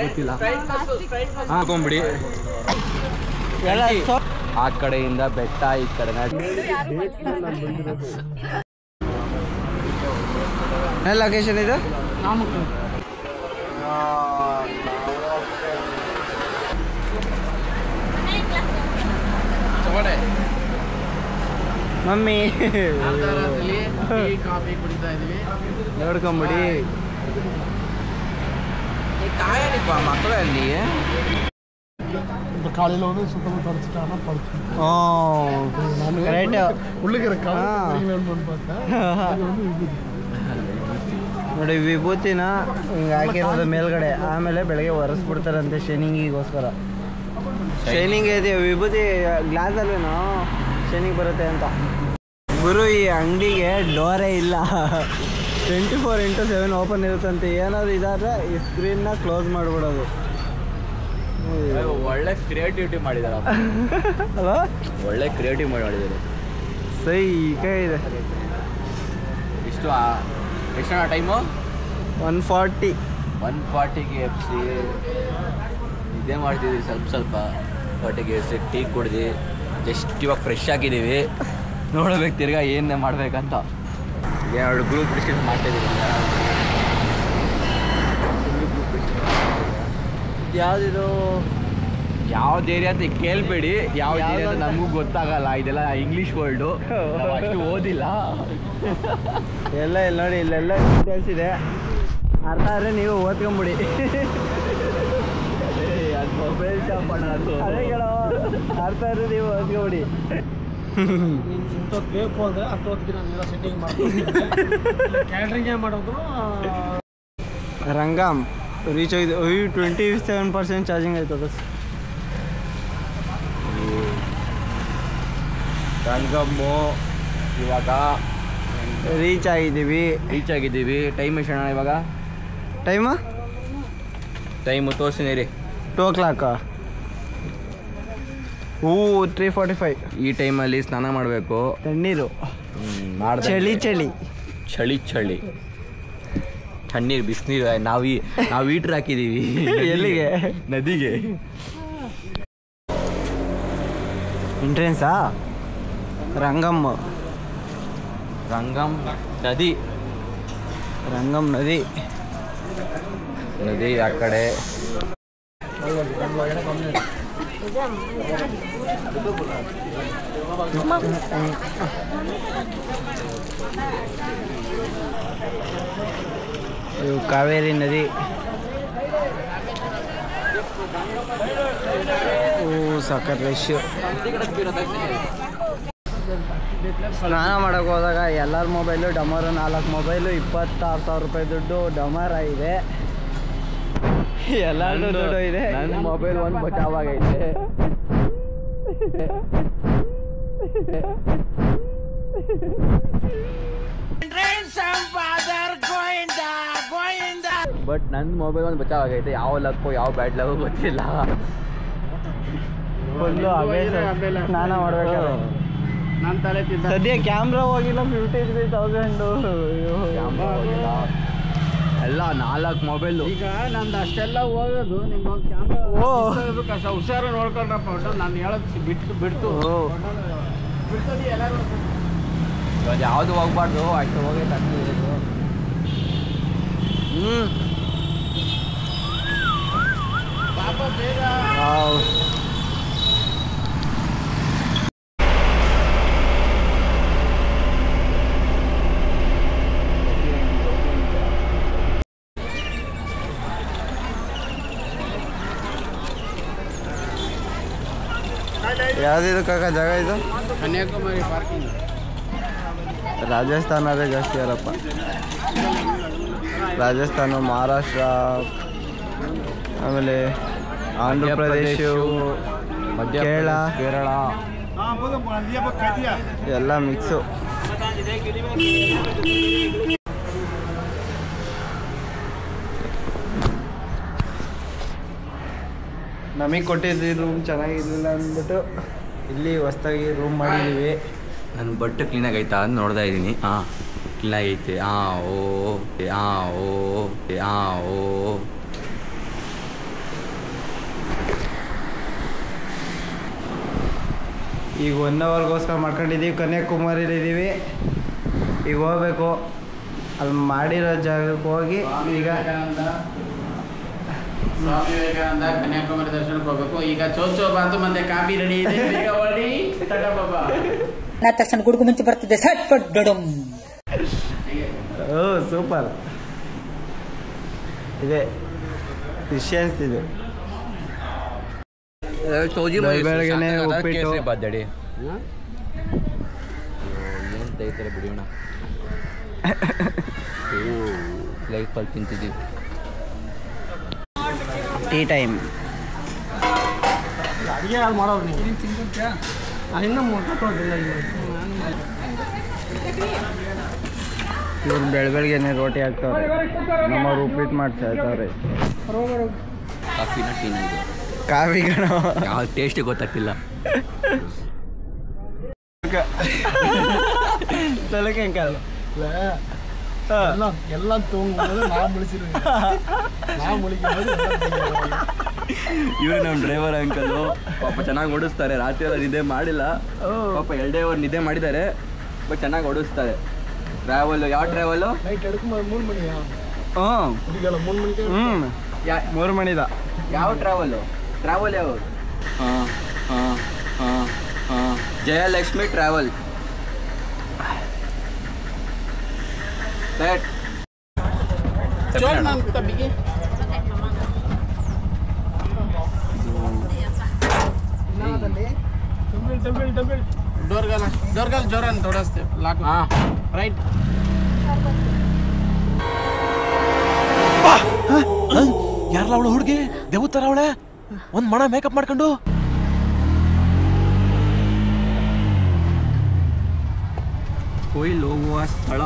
ಗೊತ್ತಿಲ್ಲ. ಹಾಕೊಂಬಿಡಿ. ಆ ಕಡೆಯಿಂದ ಬೆಟ್ಟ, ಈ ಕಡೆ ಲೊಕೇಶನ್ ಇದು. ಮಮ್ಮಿ ಕಾಫಿ ಕುಡಿತಾ ಇದೀವಿ, ನೋಡ್ಕೊಂಬಿಡಿ. ಮಕ್ಕಳಲ್ಲಿ காலையில் வந்து சுத்தமாக தொடச்சிட்டானா படுத்து உள்ளுக்கிற ನೋಡಿ ವಿಭೂತಿನ ಹಿಂಗೆ ಹಾಕಿರೋದು ಮೇಲ್ಗಡೆ, ಆಮೇಲೆ ಬೆಳಗ್ಗೆ ಒರೆಸ್ಬಿಡ್ತಾರಂತೆ ಶೈನಿಂಗಿಗೋಸ್ಕರ. ಶೈನಿಂಗ್ ಇದೆ ವಿಭೂತಿ ಗ್ಲಾಸಲ್ಲೇನೋ ಶೈನಿಂಗ್ ಬರುತ್ತೆ ಅಂತ. ಗುರು ಈ ಅಂಗಡಿಗೆ ಡೋರೇ ಇಲ್ಲ, 24x7 ಓಪನ್ ಇರುತ್ತಂತೆ. ಏನಾದ್ರು ಇದಾದ್ರೆ ಈ ಸ್ಕ್ರೀನ್ನ ಕ್ಲೋಸ್ ಮಾಡಿಬಿಡೋದು. ಒಳ್ಳೆ ಕ್ರಿಯೇಟಿವಿಟಿ ಮಾಡಿದಾರೆ ಅಲ್ವಾ, ಒಳ್ಳೆ ಕ್ರಿಯೇಟಿವ್ ಮಾಡಿದ್ದಾರೆ. ಸೈಕ ಇದೆ. ಎಷ್ಟು ಎಷ್ಟಣ್ಣ ಟೈಮು? 140 FC ಇದೇ ಮಾಡ್ತಿದ್ದೀವಿ. ಸ್ವಲ್ಪ ಹೊಟ್ಟೆಗೆ ಎಫ್ಸಿ ಟೀ ಕುಡ್ದು ಜಸ್ಟ್ ಇವಾಗ ಫ್ರೆಶ್ ಆಗಿದ್ದೀವಿ. ನೋಡ್ಬೇಕು ತಿರ್ಗಾ ಏನೇ ಮಾಡ್ಬೇಕಂತ. ಎರಡು ಗ್ರೂಪ್ ಡಿಸ್ಕಸ್ ಮಾಡ್ತಾಯಿದ್ದೀವಿ. ಯಾವುದಿದು ಯಾವ್ದು ಏರಿಯಾ ಅಂತ ಕೇಳಬೇಡಿ, ಯಾವ ಏರಿಯಾ ಅಂತ ನಮಗೂ ಗೊತ್ತಾಗಲ್ಲ. ಇದೆಲ್ಲ ಇಂಗ್ಲೀಷ್ ವರ್ಲ್ಡು, ಅಷ್ಟು ಓದಿಲ್ಲ. ಎಲ್ಲ ಇಲ್ಲಿ ನೋಡಿ, ಇಲ್ಲೆಲ್ಲ ಡೀಟೇಲ್ಸ್ ಇದೆ. ಅರ್ಥ ಆದರೆ ನೀವು ಓದ್ಕೊಂಬಿಡಿ. ಅದು ಮೊಬೈಲ್ ಶಾಪ್ ಅಣ್ಣ, ಅದು ಅದೇ ಕೇಳೋ, ಅರ್ಥ ಆದರೆ ನೀವು ಓದ್ಕೊಂಬಿಡಿ. ಇಂಥದ್ದು ಬೇಕು ಅಂದರೆ ಹತ್ತೊತ್ತಿಗೆ ನಾನೆಲ್ಲ ಸೆಟ್ಟಿಂಗ್ ಮಾಡ್ತೀನಿ. ಕ್ಯಾಟ್ರಿಂಗೇ ಮಾಡೋದು. ರಂಗಮ್ ರೀಚ್ ಆಗಿದೆ. 27% ಚಾರ್ಜಿಂಗ್ ಆಯ್ತದ. ರಂಗಮ್ಮು ಇವಾಗ ರೀಚ್ ಆಗಿದ್ದೀವಿ. ಟೈಮ್ ಎಷ್ಟು ಅಣ್ಣ ಇವಾಗ? ಟೈಮು ತೋರಿಸ್ತೀನಿ ರೀ. 2 o'clock. 3:45. ಈ ಟೈಮಲ್ಲಿ ಸ್ನಾನ ಮಾಡಬೇಕು. ತಣ್ಣೀರು, ಚಳಿ ತಣ್ಣೀರು ಬಿಸಿನೀರು. ನಾವು ಹೀಟ್ರ್ ಹಾಕಿದ್ದೀವಿ. ಎಲ್ಲಿಗೆ? ನದಿಗೆ. ಎಂಟ್ರೆನ್ಸಾ? ರಂಗಮ್ ನದಿ ಆ ಕಡೆ. ಕಾವೇರಿ ನದಿ. ಸಖತ್ ರಶ್. ಸ್ನಾನ ಮಾಡೋಕೆ ಹೋದಾಗ ಎಲ್ಲರ ಮೊಬೈಲು ಡಮರು, 4 ಮೊಬೈಲು, 26,000 ರೂಪಾಯಿ ದುಡ್ಡು ಡಮರ್ ಆಗಿದೆ. ಎಲ್ಲರೂ ದುಡ್ಡು ಇದೆ. ನನ್ನ ಮೊಬೈಲ್ ಒಂದು ಬಚಾವಾಗೈತೆ. ಬಟ್ ನನ್ನ ಮೊಬೈಲ್ ಒಂದು ಬಚಾವಾಗೈತೆ. ಯಾವ ಲಕ್ಕೋ ಯಾವ ಬ್ಯಾಡ್ ಲವ್ ಗೊತ್ತಿಲ್ಲ. ಫುಲ್ಲು ಸ್ನಾನ ಮಾಡ್ಬೇಕಾದ್ರೆ ನನ್ನ ತಲೆ ತಿಂದ. ಸದ್ಯ ಕ್ಯಾಮ್ರಾ ಹೋಗಿಲ್ಲ. 53,000 ಎಲ್ಲ 4 ಮೊಬೈಲು. ಈಗ ನಂದು ಅಷ್ಟೆಲ್ಲ ಹೋಗೋದು ನಿಮ್ಗೊಂದು ಕ್ಯಾಮ್ರಾ ಕಷ್ಟ. ಹುಷಾರು ನೋಡ್ಕೊಂಡ್ರಪ್ಪ. ಒಟ್ಟು ನಾನು ಹೇಳೋದು ಬಿಡ್ತು ಎಲ್ಲರೂ. ಇವಾಗ ಯಾವುದು ಹೋಗ್ಬಾರ್ದು, ಅಷ್ಟು ಹೋಗೈತೆ ಅಷ್ಟು ಇರೋದು. ಪಾಪ ಬೇಗ ಯಾವುದಿದು ಕಾಕ ಜಾಗ ಇದು? ಕನ್ಯಾಕುಮಾರಿ ಪಾರ್ಕಿಂಗ್. ರಾಜಸ್ಥಾನದೇ ಜಾಸ್ತಿ ಯಾರಪ್ಪ. ರಾಜಸ್ಥಾನ, ಮಹಾರಾಷ್ಟ್ರ, ಆಮೇಲೆ ಆಂಧ್ರ ಪ್ರದೇಶ, ಕೇರಳ ಎಲ್ಲ ಮಿಕ್ಸು. ನಮಗೆ ಕೊಟ್ಟಿದ್ದು ರೂಮ್ ಚೆನ್ನಾಗಿರಲಿಲ್ಲ ಅಂದ್ಬಿಟ್ಟು ಇಲ್ಲಿ ಹೊಸ್ದಾಗಿ ರೂಮ್ ಮಾಡಿದ್ದೀವಿ. ನನ್ನ ಬಟ್ಟೆ ಕ್ಲೀನಾಗಿ ಆಯ್ತಾ ಅಂತ ನೋಡ್ತಾ ಇದ್ದೀನಿ. ಕ್ಲೀನಾಗೈತೆ. ಈಗ 1 ಅವರ್ಗೋಸ್ಕರ ಮಾಡ್ಕೊಂಡಿದ್ದೀವಿ. ಕನ್ಯಾಕುಮಾರಿಲಿದ್ದೀವಿ, ಈಗ ಹೋಗ್ಬೇಕು. ಅಲ್ಲಿ ಮಾಡಿರೋ ಜಾಗಕ್ಕೆ ಹೋಗಿ ಈಗ ಸ್ವಾಮಿ ವಿವೇಕಾನಂದ ಕನ್ಯಾಕುಮಾರಿ ದರ್ಶನಕ್ಕೆ ಹೋಗ್ಬೇಕು. ಈಗ ಚೋಚೋ ಬಾತು ಮತ್ತೆ ಕಾಫಿ ರೆಡಿ ಇದೆ, ಬೇಗ ಹೊರಡಿ ಬಾಬಾ. ತಕ್ಷಣ ಗುಡುಗು ಮುಂಚೆ ಬರ್ತಿದ್ದೆ ಸಟ್ ಪಟ್ ಡಡಮ್. ಓ ಸೂಪರ್ ಇದೆ ಕ್ರಿಶ್ಚಿಯನ್ಸ್ ಇದು. ಬೆಳಗ್ಗೆನೆ ಉಪ್ಪಿಟ್ಟು ಬಾದಡಿ ಏನು ತೆಗಿತಾರೆ ಬಿಡಿಯೋಣ. ಲೈಫಲ್ಲಿ ತಿಂತಿದ್ದೀವಿ. Tea time. ಅಡುಗೆ ಯಾರು ಮಾಡೋರು ನೀವು? ಇನ್ನೂ ಇವ್ರು ಬೆಳಗ್ಗೆನೆ ರೋಟಿ ಹಾಕ್ತವ್ರೆ, ನಮ್ಮವ್ರು ಉಪ್ಪಿಟ್ಟು ಮಾಡ್ತಾ ಇರ್ತಾವ್ರೆ. ಕಾಫಿನ ಟೀನ ಇದು? ಕಾಫಿ ಕಣೋ, ಯಾವ ಟೇಸ್ಟೇ ಗೊತ್ತಾಗ್ತಿಲ್ಲ. ಸಲಕ್ಕೆ ಅಂಕಲ್ ಎಲ್ಲ ತೊಗೊಂಡು ನಾವು ಮುಳಿಸಿರೋ ನಾವು ಇವರು ನಮ್ಮ ಡ್ರೈವರ್ ಅಂಕಲು. ಪಾಪ ಚೆನ್ನಾಗಿ ಓಡಿಸ್ತಾರೆ. ರಾತ್ರಿ ಎಲ್ಲ ನಿದ್ದೆ ಮಾಡಿಲ್ಲ ಪಾಪ. 2 ಅವರ್ ನಿದ್ದೆ ಮಾಡಿದ್ದಾರೆ, ಬಟ್ ಚೆನ್ನಾಗಿ ಓಡಿಸ್ತಾರೆ. ಟ್ರಾವೆಲ್ಲು ಯಾವ ಟ್ರಾವೆಲ್ಲು? ನೈಟ್ 3 ಮಣಿ. ಹಾಂ 3 ಮಣಿದ ಯಾವ ಟ್ರಾವೆಲ್ಲು? ಟ್ರಾವೆಲ್ ಯಾವ? ಹಾಂ ಹಾಂ ಹಾಂ ಹಾಂ ಜಯಲಕ್ಷ್ಮಿ ಟ್ರಾವೆಲ್. डोरगल जोरन थोड़ा से लाख राइट ಯಾರಲ್ಲ ಅವಳು ಹುಡುಗಿ? ದೇವತರ ಅವಳೆ, ಒಂದ್ ಮಣ ಮೇಕಪ್ ಮಾಡ್ಕೊಂಡು. ಕೊಯ್ಲು ಹೋಗುವ ಸ್ಥಳ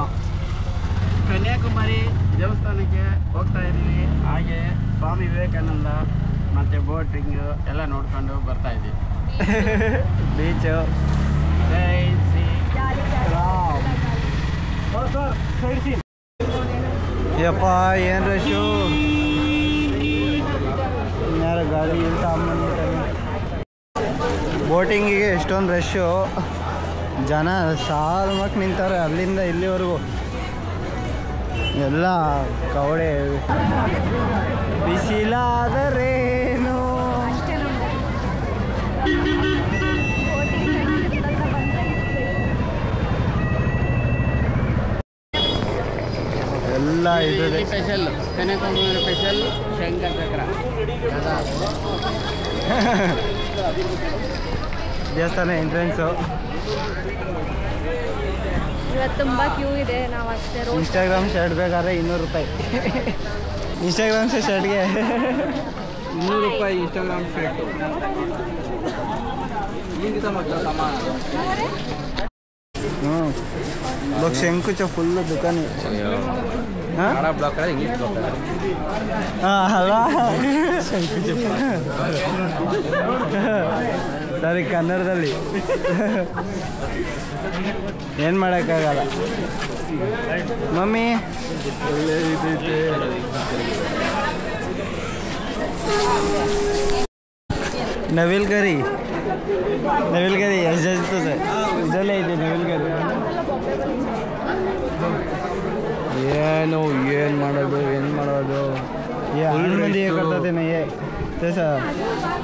ಕನ್ಯಾಕುಮಾರಿ ದೇವಸ್ಥಾನಕ್ಕೆ ಹೋಗ್ತಾ ಇದ್ದೀವಿ. ಹಾಗೆ ಸ್ವಾಮಿ ವಿವೇಕಾನಂದ ಮತ್ತು ಬೋಟಿಂಗ್ ಎಲ್ಲ ನೋಡ್ಕೊಂಡು ಬರ್ತಾ ಇದ್ದೀವಿ. ಬೀಚು. ಜೈ ಶ್ರೀ ರಾಮ್. ಯಪ್ಪ ಏನು ರಶು, ಯಾರು ಗಾಡಿ ಸಾಮಾನ್ಯ. ಬೋಟಿಂಗಿಗೆ ಎಷ್ಟೊಂದು ರಶ್ಶು, ಜನ ಸಾಲ್ಮಕ್ ನಿಂತಾರೆ ಅಲ್ಲಿಂದ ಇಲ್ಲಿವರೆಗೂ. ಎಲ್ಲ ಕವಡೆ. ಬಿಸಿಲಾದರೇನು ಎಲ್ಲ ಇದು ಸ್ಪೆಷಲ್ ಕನ್ಯಾಕುಮಾರಿ ಸ್ಪೆಷಲ್ ಶಂಕರ ಚಕ್ರ ದೇವಸ್ಥಾನ ಎಂಟ್ರೆನ್ಸು. ಇವತ್ತು ತುಂಬ ಕ್ಯೂ ಇದೆ. ನಾವು ಅಷ್ಟೇ ಇನ್ಸ್ಟಾಗ್ರಾಮ್ ಶರ್ಟ್ ಬೇಕಾದ್ರೆ 200 ರೂಪಾಯಿ. ಇನ್ಸ್ಟಾಗ್ರಾಮ್ ಶರ್ಟ್ಗೆ 200 ರೂಪಾಯಿ ಇನ್ಸ್ಟಾಗ್ರಾಮ್ ಶರ್ಟು. ಇವಾಗ ಶಂಕುಚ ಫುಲ್ಲು ದುಕಾನಿ. ಕನ್ನಡ ಬ್ಲಾಕ್ ಇಂಗ್ಲೀಷ್ ಬ್ಲಾಕ್ ಅಲ್ಲ ಶಂಕುಚ ಸರಿ ಕನ್ನಡದಲ್ಲಿ ಏನು ಮಾಡೋಕ್ಕಾಗಲ್ಲ. ಮಮ್ಮಿ ನವಿಲ್ ಗರಿ ಎಷ್ಟು ಇರ್ತದೆ ಇದರಲ್ಲೇ ಇದೆ ನವಿಲ್ ಗರಿ. ಏನು ಮಾಡೋದು ಹಣ್ಣು ಮಂದಿ ಕೊಡ್ತದೆ ನಯ್ಯೇ ಸರ್.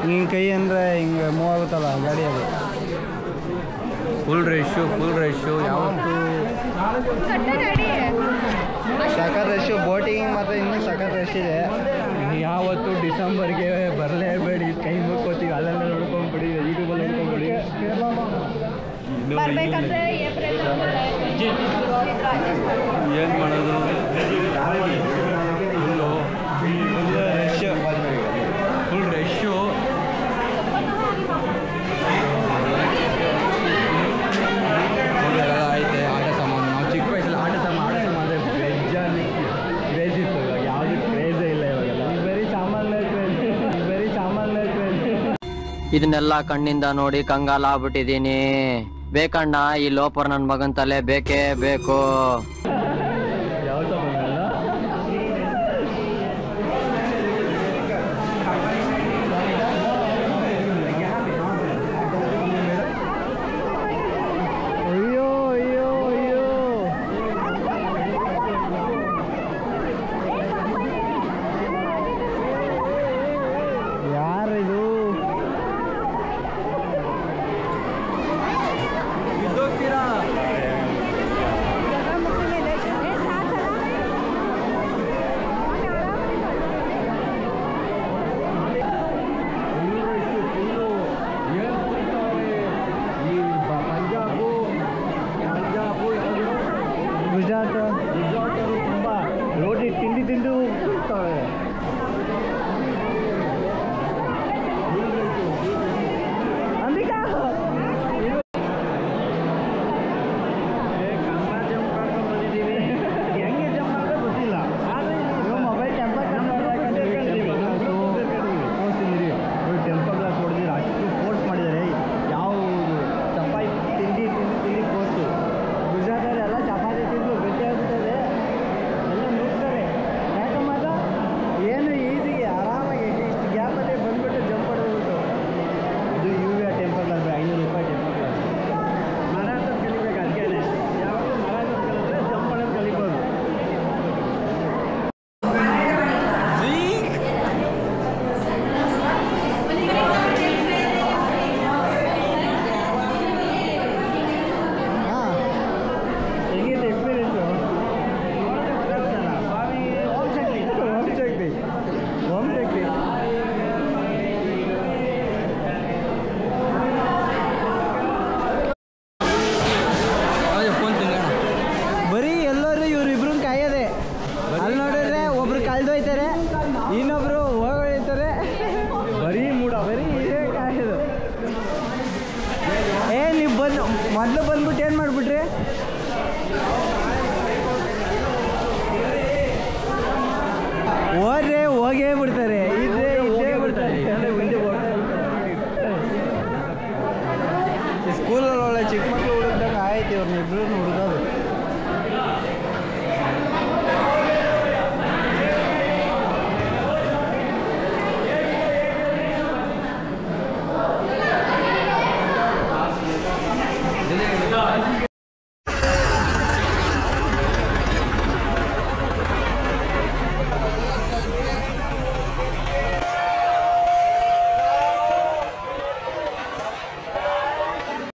ಹಿಂಗೆ ಕೈ ಅಂದರೆ ಹಿಂಗೆ ಮೂವ್ ಆಗುತ್ತಲ್ಲ ಗಾಡಿ, ಅದು ಫುಲ್ ರಶ್ಶು ಯಾವತ್ತು ಸಖತ್ ರಶ್ಶು. ಬೋಟಿಂಗ್ ಮಾತ್ರ ಇನ್ನೂ ಸಖತ್ ರಶ್ ಇದೆ. ಯಾವತ್ತು ಡಿಸೆಂಬರ್ಗೆ ಬರಲೇಬೇಡಿ, ಕೈ ಮುಕ್ಕೋತೀವಿ ಅಲ್ಲೆಲ್ಲ ನೋಡ್ಕೊಂಡ್ಬಿಡಿ, ಯೂಟ್ಯೂಬಲ್ಲಿ ನೋಡ್ಕೊಂಡ್ಬಿಡಿ. ಬರ್ಬೇಕಂದ್ರೆ ಏಪ್ರಿಲ್ ಏನು ಮಾಡೋದು? Full rush. ಐತೆ ಆಟ ಸಾಮಾನು. ನಾವು ಚಿಕ್ಕ ವಯಸ್ಸಲ್ಲಿ ಆಟ ಸಾಮಾನು ಅಂದರೆ ಕ್ರೇಜ್ ಇತ್ತು. ಇವಾಗ ಯಾವುದು ಕ್ರೇಜೇ ಇಲ್ಲ ಇವಾಗೆಲ್ಲ. ಬರೀ ಸಾಮಾನ್ಯ ಇದನ್ನೆಲ್ಲ ಕಣ್ಣಿಂದ ನೋಡಿ ಕಂಗಾಲ ಆಗ್ಬಿಟ್ಟಿದೀನಿ. ಬೇಕಣ್ಣ, ಈ ಲೋಪರ್ ನನ್ನ ಮಗನ್ ತಲೆ ಬೇಕೇ ಬೇಕು. ಯಾವ ಸಾಮಾನು? ಬಿಡ್ತಾರೆ.